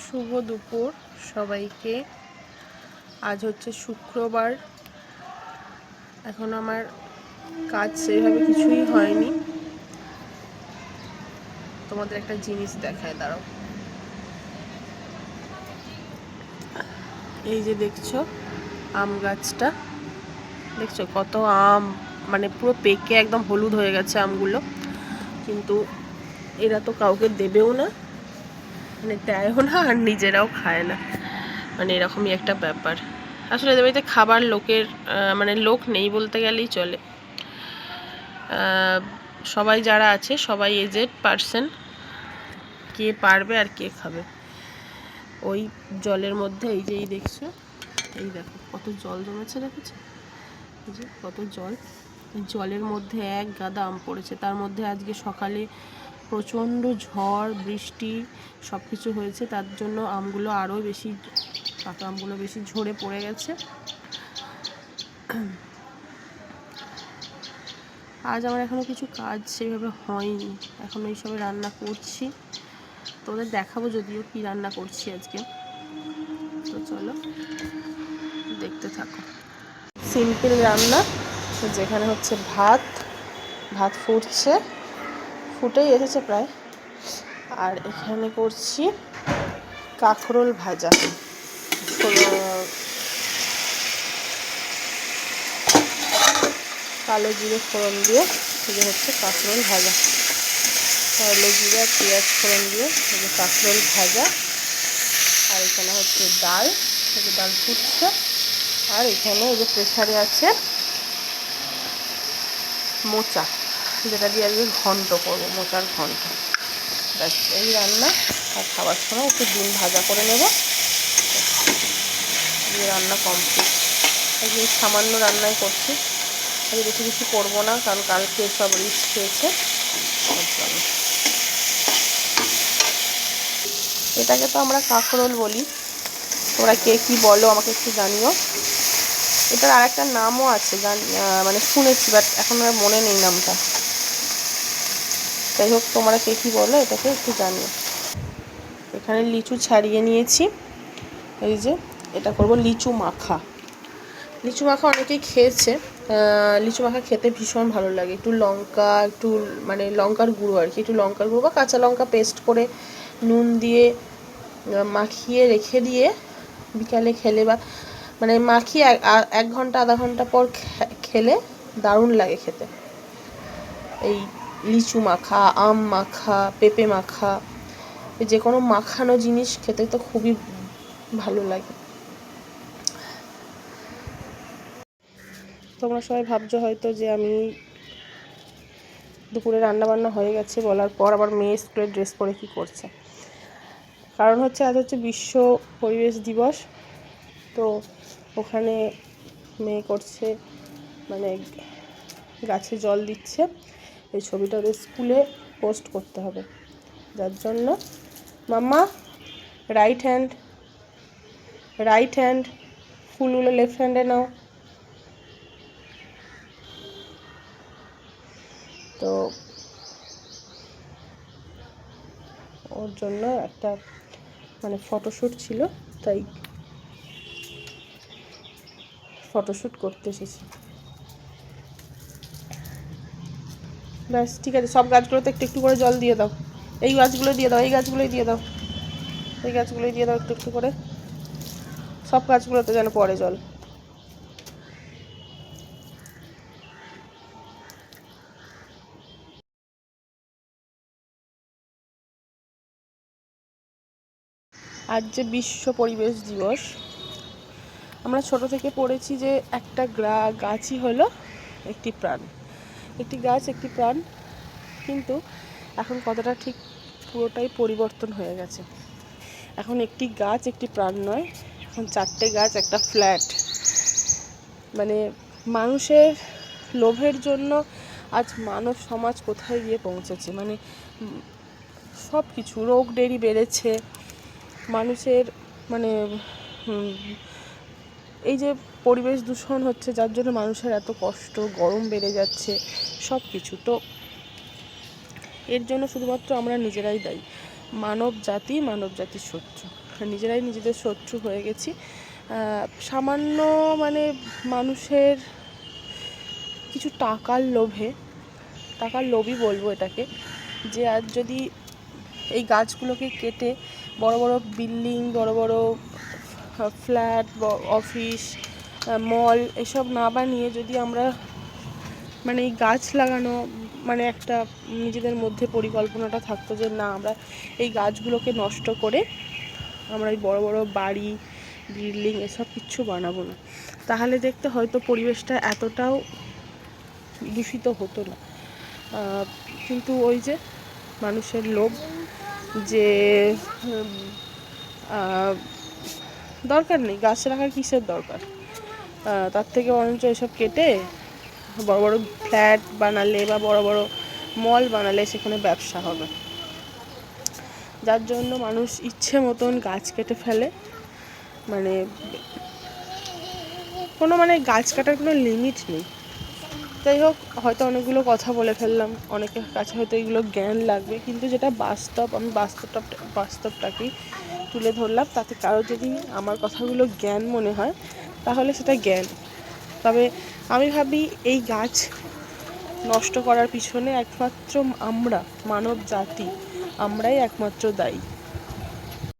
শুভ দুপুর সবাইকে। আজ হচ্ছে শুক্রবার। এখন আমার কাজ সেভাবে কিছুই হয়নি। তোমাদের একটা জিনিস দেখায়, দাঁড়াও। এই যে দেখছো আম গাছটা, দেখছো কত আম, মানে পুরো পেকে একদম হলুদ হয়ে গেছে আমগুলো। কিন্তু এরা তো কাউকে দেবেও না, মানে দেয়ও না, আর নিজেরাও খায় না। মানে এরকমই একটা ব্যাপার। আসলে এদের বাড়িতে খাবার লোকের মানে লোক নেই বলতে গেলেই চলে। সবাই যারা আছে সবাই এজেড পার্সন, কে পারবে আর কে খাবে। ওই জলের মধ্যে এই যে এই দেখছো, এই দেখো কত জল জমেছে, দেখেছো এই যে কত জল। জলের মধ্যে এক গাদা আম পড়েছে। তার মধ্যে আজকে সকালে প্রচণ্ড ঝড় বৃষ্টি সব কিছু হয়েছে, তার জন্য আমগুলো আরও বেশি, পাকা আমগুলো বেশি ঝরে পড়ে গেছে। আজ আমার এখনও কিছু কাজ সেভাবে হয়নি, এখন এইসবে রান্না করছি। তোদের দেখাবো যদিও কি রান্না করছি আজকে, তো চলো দেখতে থাকো। সিম্পল রান্না, যেখানে হচ্ছে ভাত ফুটছে, ফুটেই এসেছে প্রায়। আর এখানে করছি কাঁকরোল ভাজা, কালো জিরে ফোড়ন দিয়ে এই হচ্ছে কাঁকরোল ভাজা। কালো জিরে আর পেঁয়াজ ফোড়ন দিয়ে এই যে কাঁকরোল ভাজা। আর এখানে হচ্ছে ডাল, এই যে ডাল ফুটছে। আর এখানে এই যে প্রেসারে আছে মোচা, যেটা দিয়ে আজকে ঘন্ট করবো, মোচার ঘন্ট। ব্যাস এই রান্না। আর খাবার সময় একটু ডিম ভাজা করে নেব, দিয়ে রান্না কমপ্লিট। আজকে সামান্য রান্নাই করছি, আজকে বেশি কিছু করবো না, কারণ কালকে সব রিস্ক খেয়েছে। এটাকে তো আমরা কাঁকরোল বলি, তোমরা কে কী বলো আমাকে একটু জানিও। এটার আর একটা নামও আছে, মানে শুনেছি, বাট এখন আর মনে নেই নামটা। যাই হোক, তোমরা কে কী বলো এটাকে একটু জানিও। এখানে লিচু ছাড়িয়ে নিয়েছি, এই যে এটা করব লিচু মাখা। লিচু মাখা অনেকেই খেয়েছে, লিচু মাখা খেতে ভীষণ ভালো লাগে। একটু লঙ্কা, একটু মানে লঙ্কার গুঁড়ো আর কি, একটু লঙ্কার গুঁড়ো বা কাঁচা লঙ্কা পেস্ট করে নুন দিয়ে মাখিয়ে রেখে দিয়ে বিকালে খেলে, বা মানে মাখিয়ে 1 ঘন্টা আধা ঘন্টা পর খেলে দারুণ লাগে খেতে। এই লিচু মাখা, আম মাখা, পেঁপে মাখা, যে কোনো মাখানো জিনিস খেতে তো খুবই ভালো লাগে। তোমরা সবাই ভাবছো হয়তো যে আমি দুপুরে রান্নাবান্না হয়ে গেছে বলার পর আবার মেয়ে স্কুলের ড্রেস পরে কী করছে। কারণ হচ্ছে আজ হচ্ছে বিশ্ব পরিবেশ দিবস, তো ওখানে মেয়ে করছে, মানে গাছে জল দিচ্ছে। এই ছবিটা ওদের স্কুলে পোস্ট করতে হবে, যার জন্য মাম্মা রাইট হ্যান্ড ফুলগুলো লেফট হ্যান্ডে নাও। তো ওর জন্য একটা মানে ফটোশ্যুট ছিল, তাই ফটোশ্যুট করতে এসেছি। ব্যাস ঠিক আছে, সব গাছগুলোতে একটু একটু করে জল দিয়ে দাও। এই গাছগুলো দিয়ে দাও, এই গাছগুলোই দিয়ে দাও, এই গাছগুলোই দিয়ে দাও একটু একটু করে। সব গাছগুলোতে যেন পড়ে জল। আজ যে বিশ্ব পরিবেশ দিবস, আমরা ছোট থেকে পড়েছি যে একটা গাছই হলো একটি প্রাণ, একটি গাছ একটি প্রাণ। কিন্তু এখন কথাটা ঠিক পুরোটাই পরিবর্তন হয়ে গেছে। এখন একটি গাছ একটি প্রাণ নয়, এখন 4টে গাছ একটা ফ্ল্যাট। মানে মানুষের লোভের জন্য আজ মানব সমাজ কোথায় গিয়ে পৌঁছেছে। মানে সব কিছু রোগ ডেরি বেড়েছে মানুষের, মানে এই যে পরিবেশ দূষণ হচ্ছে, যার জন্য মানুষের এত কষ্ট, গরম বেড়ে যাচ্ছে, সব কিছু। তো এর জন্য শুধুমাত্র আমরা নিজেরাই দায়ী, মানব জাতির শত্রু। নিজেরাই নিজেদের শত্রু হয়ে গেছি। সামান্য মানে মানুষের কিছু টাকার লোভই বলবো এটাকে, যে আজ যদি এই গাছগুলোকে কেটে বড় বড় বিল্ডিং, বড় বড় ফ্ল্যাট, অফিস, মল এসব না বানিয়ে যদি আমরা মানে এই গাছ লাগানো মানে একটা নিজেদের মধ্যে পরিকল্পনাটা থাকতো যে না, আমরা এই গাছগুলোকে নষ্ট করে আমরা এই বড় বড় বাড়ি, বিল্ডিং এসব কিচ্ছু বানাবো না, তাহলে দেখতে হয়তো পরিবেশটা এতটাও দূষিত হতো না। কিন্তু ওই যে মানুষের লোভ, যে দরকার নেই গাছ রাখার, কিসের দরকার, তার থেকে বরঞ্চ এসব কেটে বড় বড় ফ্ল্যাট বানালে বা বড় বড় মল বানালে সেখানে ব্যবসা হবে, যার জন্য মানুষ ইচ্ছে মতন গাছ কেটে ফেলে। মানে কোনো মানে গাছ কাটার কোনো লিমিট নেই। যাই হোক, হয়তো অনেকগুলো কথা বলে ফেললাম, অনেকের কাছে হয়তো এগুলো জ্ঞান লাগবে, কিন্তু যেটা বাস্তব, আমি বাস্তবটাকেই তুলে ধরলাম। তাতে কারো যদি আমার কথাগুলো জ্ঞান মনে হয় তাহলে সেটা জ্ঞান। তবে আমি ভাবি এই গাছ নষ্ট করার পিছনে একমাত্র আমরা, মানব জাতি, আমরাই একমাত্র দায়ী।